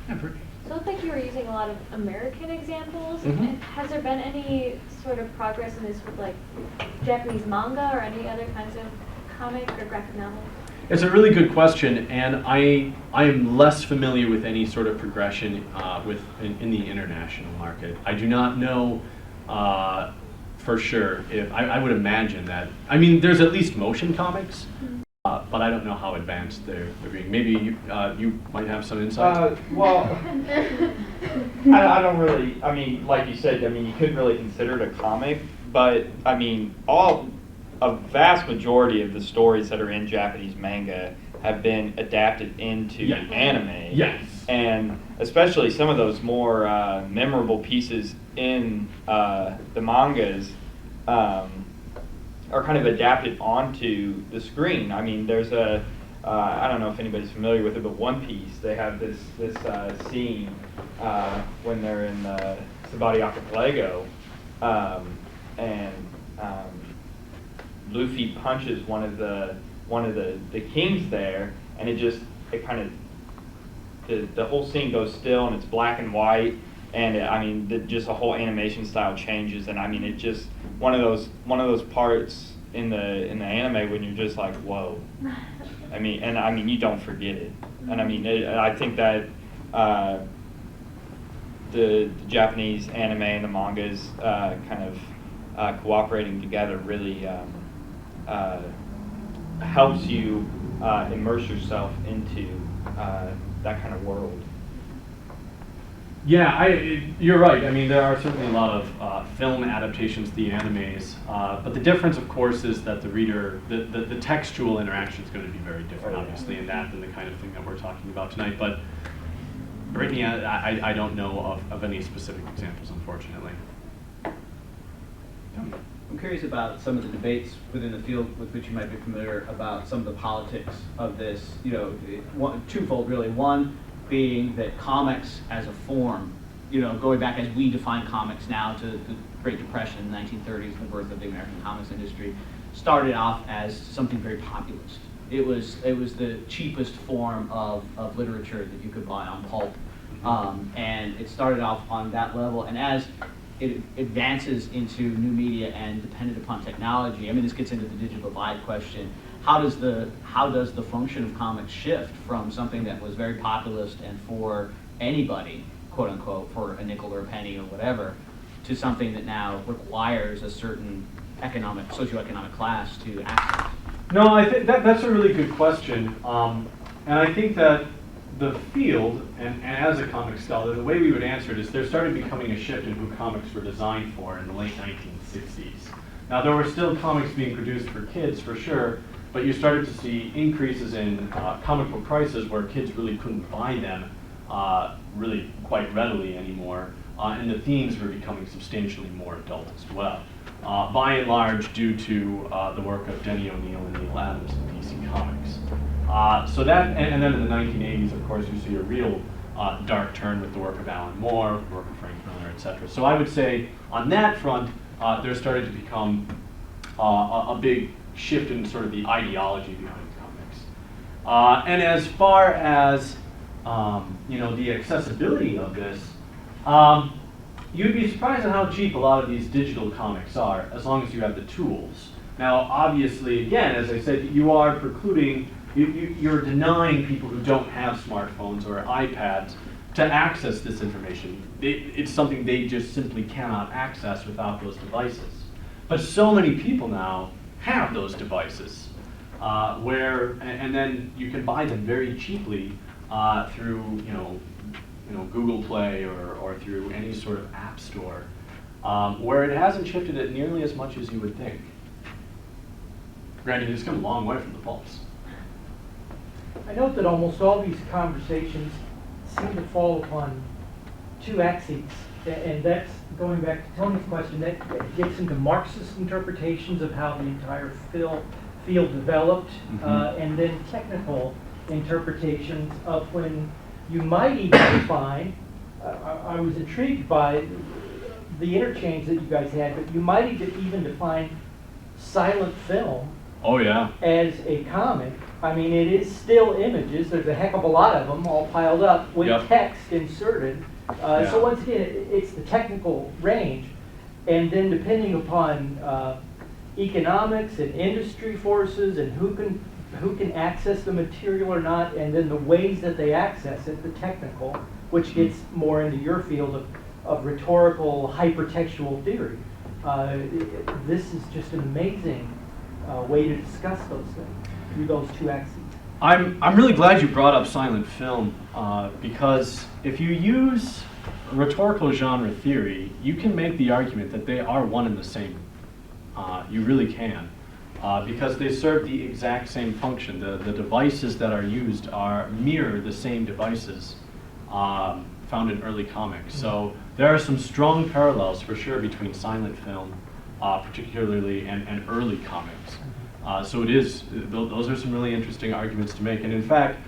So it looked like you were using a lot of American examples. Mm-hmm. Has there been any sort of progress in this with like Japanese manga or any other kinds of comic or graphic novels? It's a really good question, and I am less familiar with any sort of progression in the international market. I do not know for sure if I would imagine that. I mean, there's at least motion comics, but I don't know how advanced they're being. Maybe you might have some insight. Well, I don't really. I mean, like you said, I mean, you couldn't really consider it a comic, but I mean, a vast majority of the stories that are in Japanese manga have been adapted into anime. Yes. And especially some of those more memorable pieces in the mangas are kind of adapted onto the screen. I mean, there's I don't know if anybody's familiar with it, but One Piece, they have this scene when they're in the Sabati Archipelago, and Luffy punches one of the kings there, and it kind of the whole scene goes still, and it's black and white, and I mean just the whole animation style changes, and I mean it just one of those parts in the anime when you're just like, whoa. I mean you don't forget it, and I mean I think that the Japanese anime and the mangas kind of cooperating together really helps you immerse yourself into that kind of world. Yeah, you're right. I mean, there are certainly a lot of film adaptations to the animes, but the difference, of course, is that the reader, the textual interaction is going to be very different, obviously, in that than the kind of thing that we're talking about tonight. But Brittany, I don't know of any specific examples, unfortunately. I'm curious about some of the debates within the field with which you might be familiar about some of the politics of this. You know, twofold really. One being that comics as a form, you know, going back as we define comics now to the Great Depression in the 1930s, the birth of the American comics industry, started off as something very populist. It was the cheapest form of literature that you could buy on pulp, and it started off on that level. And as it advances into new media and dependent upon technology, I mean, this gets into the digital divide question. How does the function of comics shift from something that was very populist and for anybody, quote unquote, for a nickel or a penny or whatever, to something that now requires a certain socioeconomic class to access? No, I think that's a really good question, and I think that the field, and as a comic scholar, the way we would answer it is there started becoming a shift in who comics were designed for in the late 1960s. Now, there were still comics being produced for kids, for sure, but you started to see increases in comic book prices where kids really couldn't buy them really quite readily anymore, and the themes were becoming substantially more adult as well. By and large, due to the work of Denny O'Neil and Neil Adams in DC Comics. So that, and then in the 1980s, of course, you see a real dark turn with the work of Alan Moore, the work of Frank Miller, etc. So I would say on that front, there started to become a big shift in sort of the ideology behind comics. And as far as the accessibility of this, you'd be surprised at how cheap a lot of these digital comics are, as long as you have the tools. Now, obviously, again, as I said, you are precluding, you're denying people who don't have smartphones or iPads to access this information. It's something they just simply cannot access without those devices. But so many people now have those devices, and then you can buy them very cheaply through, Google Play or through any sort of app store, where it hasn't shifted it nearly as much as you would think. Granted, it's come a long way from the pulps. I note that almost all these conversations seem to fall upon two axes, and that's going back to Tony's question, that gets into Marxist interpretations of how the entire field developed, and then technical interpretations of when you might even define, I was intrigued by the interchange that you guys had, but you might even define silent film Oh, yeah. as a comic, I mean, it is still images. There's a heck of a lot of them all piled up with Yep. text inserted. Yeah. So once again, it's the technical range. And then depending upon economics and industry forces and who can access the material or not, and then the ways that they access it, the technical, which gets more into your field of rhetorical hypertextual theory. This is just an amazing way to discuss those things through those two axes. I'm really glad you brought up silent film because if you use rhetorical genre theory, you can make the argument that they are one and the same. You really can. Because they serve the exact same function. The devices that are used mirror the same devices found in early comics. So there are some strong parallels for sure between silent film, particularly, and early comics. So those are some really interesting arguments to make. And in fact,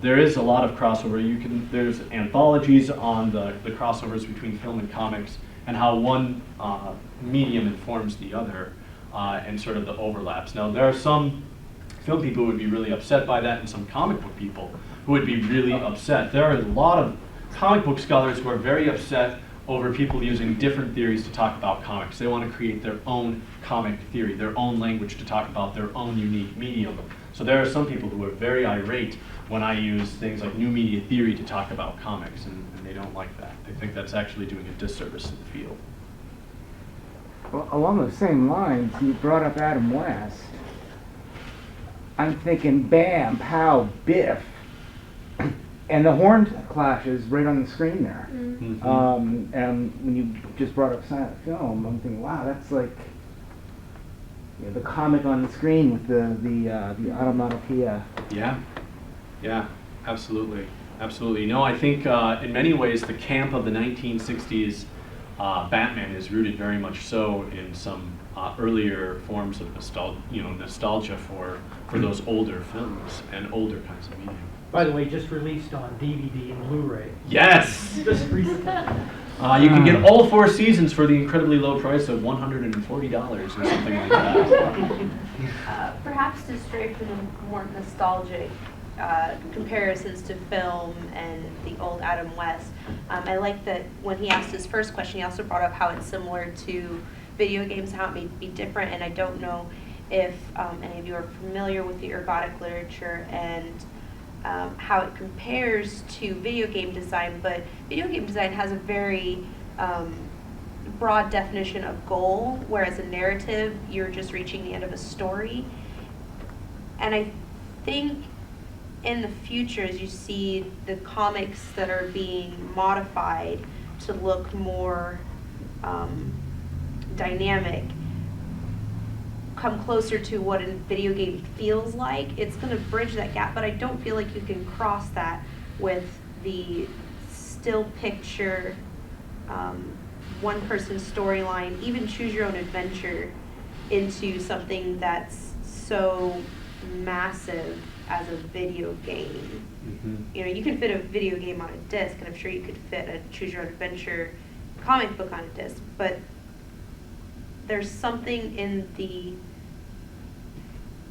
there is a lot of crossover. There's anthologies on the crossovers between film and comics and how one medium informs the other. And sort of the overlaps. Now, there are some film people who would be really upset by that and some comic book people who would be really upset. There are a lot of comic book scholars who are very upset over people using different theories to talk about comics. They want to create their own comic theory, their own language to talk about their own unique medium. So there are some people who are very irate when I use things like new media theory to talk about comics, and they don't like that. They think that's actually doing a disservice to the field. Well, along those same lines, you brought up Adam West. I'm thinking bam, pow, biff. And the horn clashes right on the screen there. Mm-hmm. And when you just brought up silent film, I'm thinking, wow, that's like the comic on the screen with the onomatopoeia. Yeah, absolutely. You know, I think in many ways the camp of the 1960s Batman is rooted very much so in some earlier forms of nostalgia for those older films and older kinds of medium. By the way, just released on DVD and Blu-ray. Yes! Just recently. You can get all 4 seasons for the incredibly low price of $140 or something like that. Perhaps to stray from the more nostalgic comparisons to film and the old Adam West, I like that when he asked his first question, he also brought up how it's similar to video games, how it may be different, and I don't know if any of you are familiar with the ergodic literature and how it compares to video game design, but video game design has a very broad definition of goal, whereas a narrative, you're just reaching the end of a story. And I think in the future, as you see the comics that are being modified to look more dynamic, come closer to what a video game feels like, it's going to bridge that gap, but I don't feel like you can cross that with the still picture, one-person storyline, even choose your own adventure into something that's so massive as a video game. Mm-hmm. You know, you can fit a video game on a disc, and I'm sure you could fit a choose your own adventure comic book on a disc, but there's something in the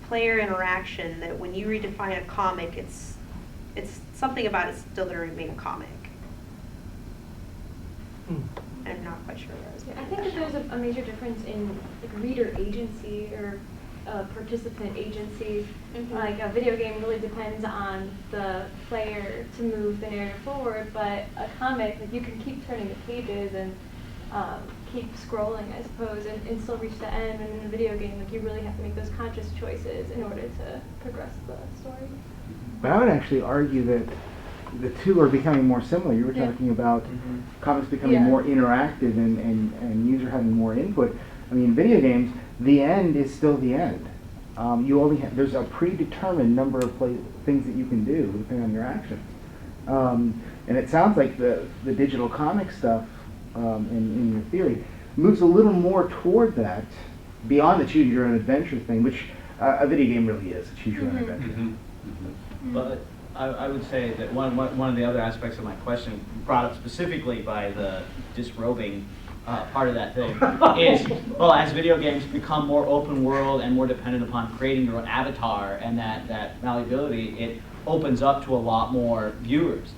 player interaction that when you redefine a comic, it's something about it still going to remain a comic. I'm not quite sure where I was going. I think that there's a major difference in like reader agency or participant agency. Mm-hmm. Like a video game really depends on the player to move the narrative forward, but a comic, like you can keep turning the pages and keep scrolling, I suppose, and still reach the end. And in a video game, like you really have to make those conscious choices in order to progress the story. But I would actually argue that the two are becoming more similar. You were talking about comics becoming more interactive and user having more input. I mean, in video games, the end is still the end. You only there's a predetermined number of things that you can do depending on your actions. And it sounds like the digital comic stuff in your theory moves a little more toward that, beyond the choose your own adventure thing, which a video game really is, a choose your own adventure. But I would say that one of the other aspects of my question, brought up specifically by the disrobing part of that thing, is, well, as video games become more open world and more dependent upon creating your own avatar and that malleability, it opens up to a lot more viewers.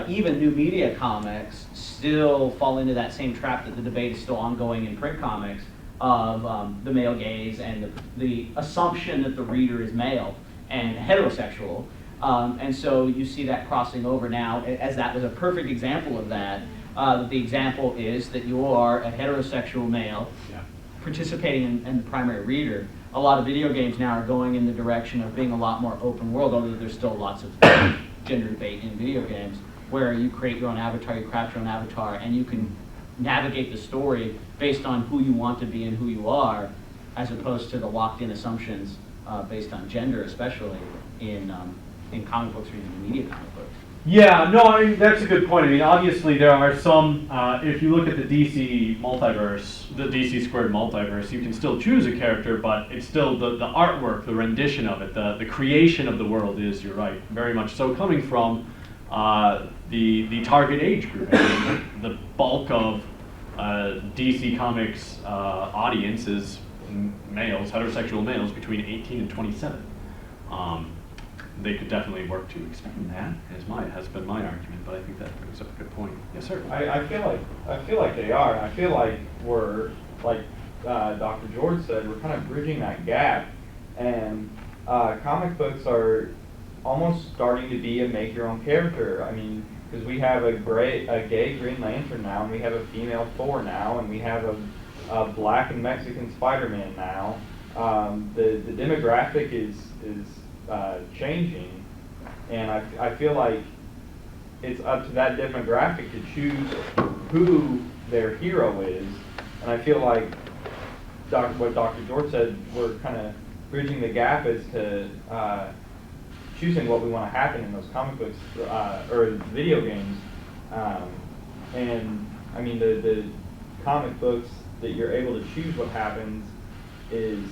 Even new media comics still fall into that same trap that the debate is still ongoing in print comics of the male gaze and the assumption that the reader is male and heterosexual. And so you see that crossing over now, as that was a perfect example of that. The example is that you are a heterosexual male participating in the primary reader. A lot of video games now are going in the direction of being a lot more open world, although there's still lots of gender debate in video games, where you create your own avatar, you craft your own avatar, and you can navigate the story based on who you want to be and who you are, as opposed to the locked-in assumptions based on gender, especially in comic books or even media comic books. Yeah, no, I mean, that's a good point. I mean, obviously there are some, if you look at the DC multiverse, the DC squared multiverse, you can still choose a character, but it's still the artwork, the rendition of it, the creation of the world is, you're right, very much so coming from the target age group. I mean, the bulk of DC Comics audience is males, heterosexual males between 18 and 27. They could definitely work to expand that, has been my argument, but I think that brings up a good point. Yes, sir. I feel like they are. I feel like we're, like Dr. George said, we're kind of bridging that gap, and comic books are almost starting to be a make your own character. I mean, because we have a gay Green Lantern now, and we have a female Thor now, and we have a black and Mexican Spider-Man now. The demographic is changing, and I feel like it's up to that demographic to choose who their hero is, and I feel like what Dr. George said, we're kind of bridging the gap as to choosing what we want to happen in those comic books or video games, and I mean the comic books that you're able to choose what happens is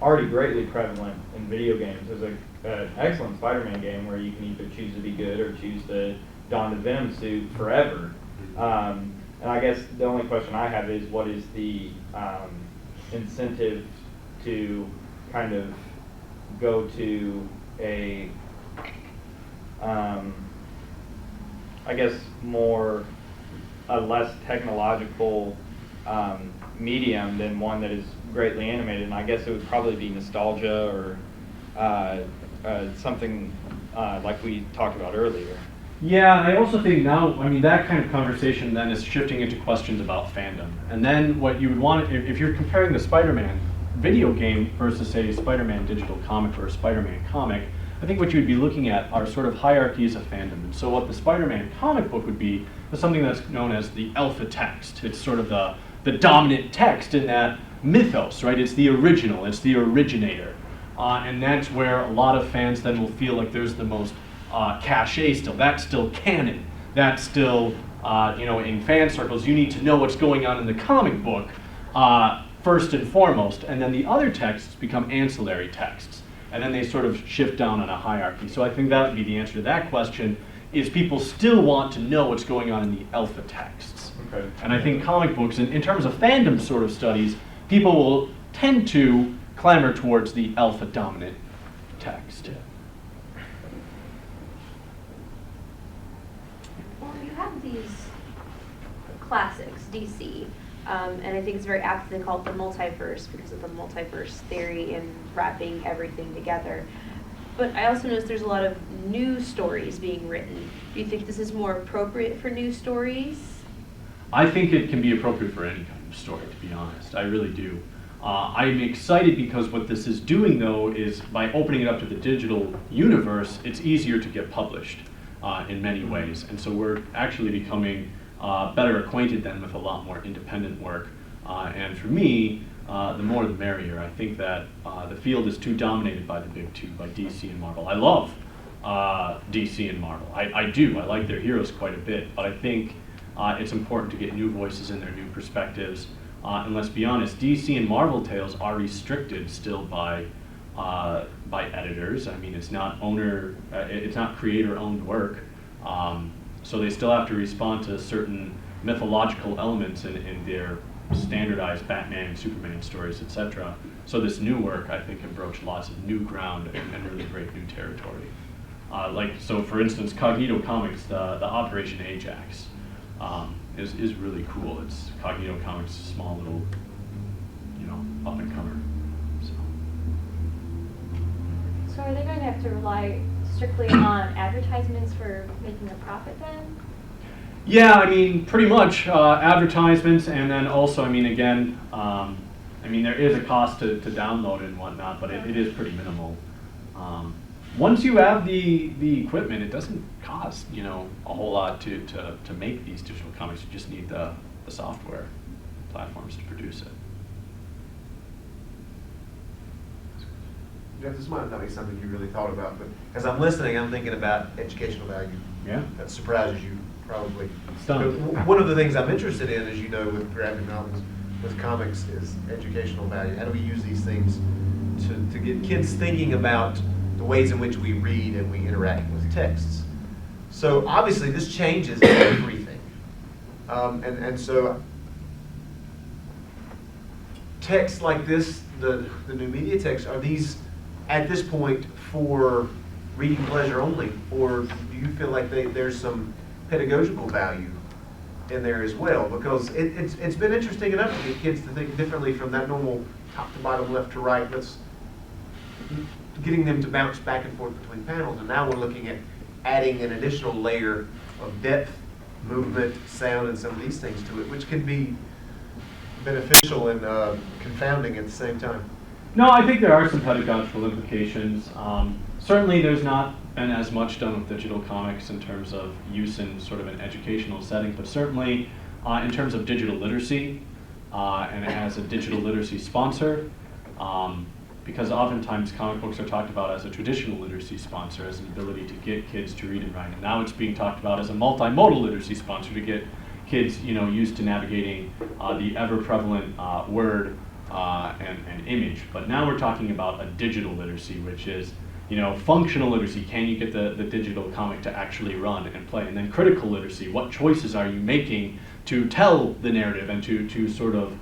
already greatly prevalent in video games. There's an excellent SpiderMan game where you can either choose to be good or choose to don the Venom suit forever. And I guess the only question I have is, what is the incentive to kind of go to a, I guess, a less technological medium than one that is greatly animated? And I guess it would probably be nostalgia or something like we talked about earlier. Yeah, and I also think now, I mean, that kind of conversation then is shifting into questions about fandom. And then what you would want, if you're comparing the Spider-Man video game versus, say, a Spider-Man digital comic or a Spider-Man comic, I think what you would be looking at are sort of hierarchies of fandom. And so what the Spider-Man comic book would be is something that's known as the alpha text. It's sort of the dominant text in that mythos, right? It's the original, it's the originator. And that's where a lot of fans then will feel like there's the most cachet still. That's still canon. That's still, in fan circles, you need to know what's going on in the comic book first and foremost. And then the other texts become ancillary texts. And then they sort of shift down on a hierarchy. So I think that would be the answer to that question, is people still want to know what's going on in the alpha texts. Okay. And I think comic books, in terms of fandom sort of studies, people will tend to clamor towards the alpha dominant text. Well, you have these classics, DC, and I think it's very apt that they call it the multiverse because of the multiverse theory and wrapping everything together. But I also notice there's a lot of new stories being written. Do you think this is more appropriate for new stories? I think it can be appropriate for any kind of story, to be honest. I really do. I'm excited because what this is doing, though, is by opening it up to the digital universe, it's easier to get published in many ways. And so we're actually becoming better acquainted then with a lot more independent work. And for me, the more the merrier. I think that the field is too dominated by the big two, by DC and Marvel. I love DC and Marvel. I do. I like their heroes quite a bit. But I think it's important to get new voices in there, new perspectives. And let's be honest, DC and Marvel tales are restricted still by editors. I mean, it's not creator-owned work. So they still have to respond to certain mythological elements in their standardized Batman and Superman stories, etc. So this new work, I think, can broach lots of new ground and really break new territory. So for instance, Cognito Comics, the Operation Ajax, is really cool. It's Cognito Comics' small little, up and comer. So are they going to have to rely strictly on advertisements for making a profit then? Yeah, I mean, pretty much advertisements, and then also, I mean, again, there is a cost to download and whatnot, but it is pretty minimal. Once you have the equipment, it doesn't cost a whole lot to make these digital comics. You just need the software platforms to produce it. Jeff, this might not be something you really thought about, but as I'm listening, I'm thinking about educational value. Yeah. That surprises you, probably. Stunned. One of the things I'm interested in, as you know, with graphic novels, with comics, is educational value. How do we use these things to get kids thinking about the ways in which we read and we interact with texts? So obviously, this changes everything. And so texts like this, the new media texts, are these at this point for reading pleasure only, or do you feel like there's some pedagogical value in there as well? Because it's been interesting enough to get kids to think differently from that normal top to bottom, left to right. Getting them to bounce back and forth between panels, and now we're looking at adding an additional layer of depth, movement, sound, and some of these things to it, which can be beneficial and confounding at the same time. No, I think there are some pedagogical implications. Certainly there's not been as much done with digital comics in terms of use in sort of an educational setting, but certainly in terms of digital literacy and as a digital literacy sponsor, because oftentimes comic books are talked about as a traditional literacy sponsor, as an ability to get kids to read and write, and now it's being talked about as a multimodal literacy sponsor to get kids used to navigating the ever-prevalent word and image. But now we're talking about a digital literacy, which is functional literacy. Can you get the digital comic to actually run and play? And then critical literacy. What choices are you making to tell the narrative and to sort of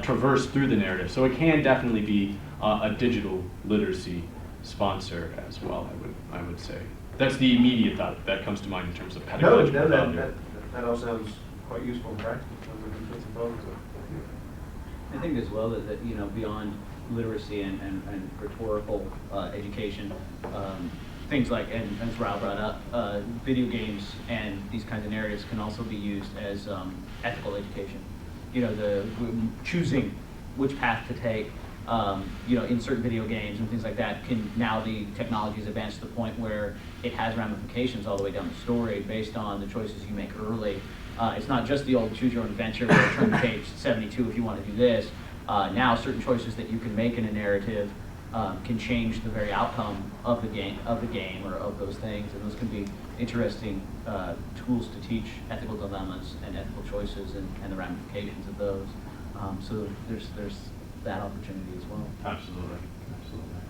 traverse through the narrative? So it can definitely be a digital literacy sponsor as well, I would say. That's the immediate thought that comes to mind in terms of pedagogical value. That all sounds quite useful and practical. I think as well that beyond literacy and rhetorical education, things like, and as Raul brought up, video games and these kinds of narratives can also be used as ethical education. The choosing which path to take, in certain video games and things like that, now the technology has advanced to the point where it has ramifications all the way down the story based on the choices you make early. It's not just the old choose your own adventure where turn to page 72 if you want to do this. Now certain choices that you can make in a narrative can change the very outcome of the game or of those things, and those can be interesting tools to teach ethical dilemmas and ethical choices and the ramifications of those. So there's that opportunity as well. Absolutely.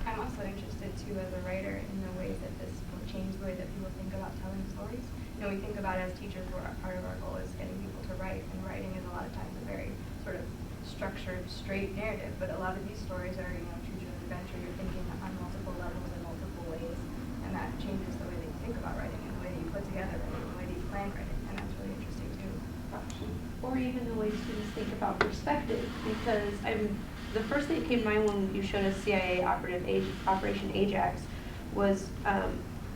I'm also interested too as a writer in the ways that this will change the way that people think about telling stories. We think about as teachers, part of our goal is getting people to write, and writing is a lot of times a very sort of structured, straight narrative, but a lot of these stories are, choose your own adventure. You're thinking on multiple levels in multiple ways, and that changes the way that you think about writing and the way that you put together writing and the way that you plan writing, and that's really interesting too. Or even the way students think about perspective, because the first thing that came to mind when you showed us CIA Operation Ajax was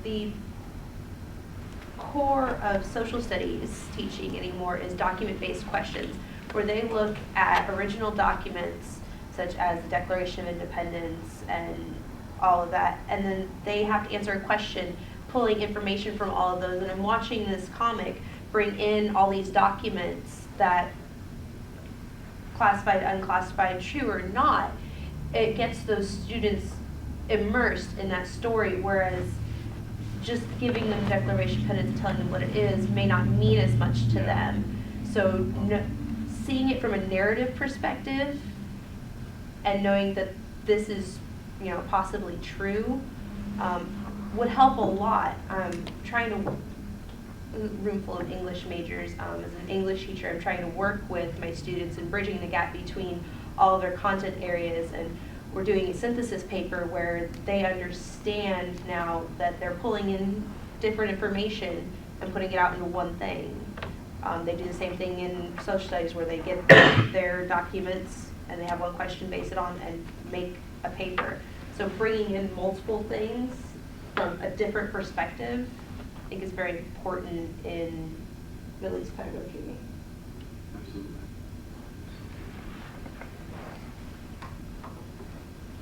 the core of social studies teaching anymore is document-based questions, where they look at original documents such as the Declaration of Independence and all of that, and then they have to answer a question pulling information from all of those. And I'm watching this comic bring in all these documents that, classified, unclassified, true or not, it gets those students immersed in that story, whereas just giving them Declaration of Independence, telling them what it is, may not mean as much to them. So seeing it from a narrative perspective and knowing that this is, possibly true, would help a lot. Trying to room full of English majors. As an English teacher, I'm trying to work with my students in bridging the gap between all of their content areas, and we're doing a synthesis paper where they understand now that they're pulling in different information and putting it out into one thing. They do the same thing in social studies where they get their documents and they have one question, base it on, and make a paper. So bringing in multiple things from a different perspective, I think is very important in Middle East pedagogy. Absolutely.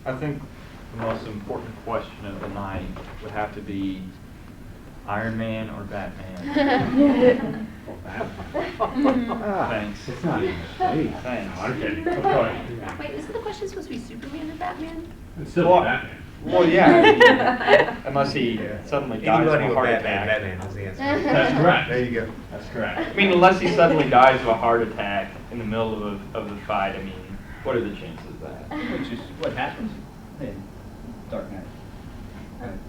I think the most important question of the night would have to be Iron Man or Batman. Thanks. It's not even Hey. Thanks. I'm kidding. Of course. Wait, isn't the question supposed to be Superman or Batman? It's still Well, Batman. Well, yeah. Unless he suddenly dies of Anybody a with heart Batman, attack. Batman is the answer. That's correct. There you go. That's correct. I mean, unless he suddenly dies of a heart attack in the middle of the fight, I mean, what are the chances of that? Which is what happens in Dark Knight.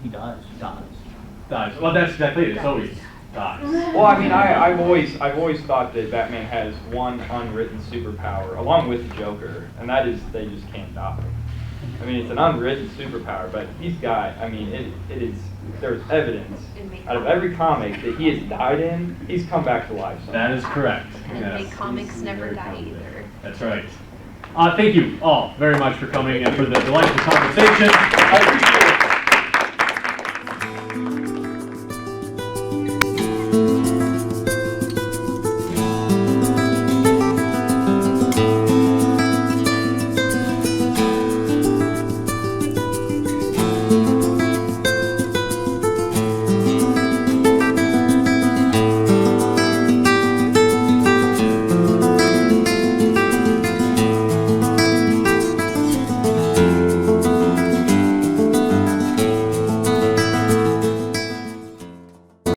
He dies. Dies. Well, that's exactly it. It's always dies. Well, I mean, I've always thought that Batman has one unwritten superpower, along with the Joker, and that is they just can't die. I mean, it's an unwritten superpower, but he's got, I mean, it is, there's evidence out of every comic that he has died in, he's come back to life. That is correct. And Yes. big comics never Very die confident. either. That's right. Thank you all very much for coming and for the delightful conversation. I appreciate